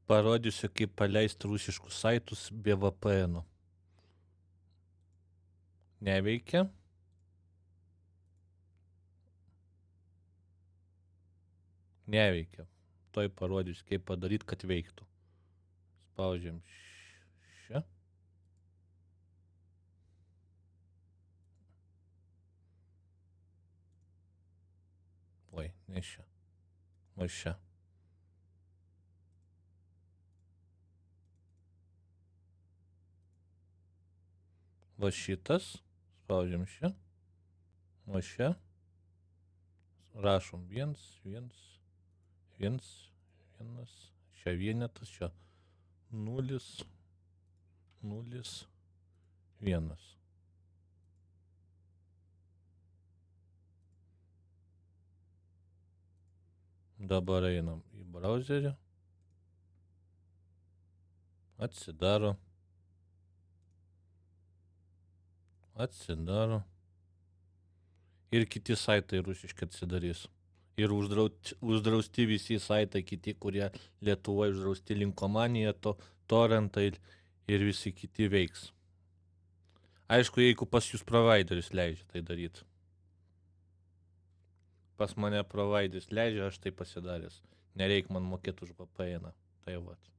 Parodysiu, kaip paleisti rusiškus saitus be VPN. Neveikia. Neveikia. Toj parodysiu, kaip padaryti, kad veiktų. Spaudžiam čia. Oi, ne čia. O čia. Va šitas. Spaudžiam čia. O čia. Rašom 1, 1, 1, 1. Čia vienetas, čia 0, 0, 1. Dabar einam į browserį. Atsidaro. Atsidaro. Ir kiti saitai rusiški atsidarys. Ir uždrausti visi saitai kiti, kurie Lietuvoje uždrausti, Linkomanija, torrentai ir visi kiti veiks. Aišku, jeigu pas jūs provideris leidžia tai daryti. Pas mane provideris leidžia, aš tai pasidaręs. Nereik man mokėti už VPN. Tai vat.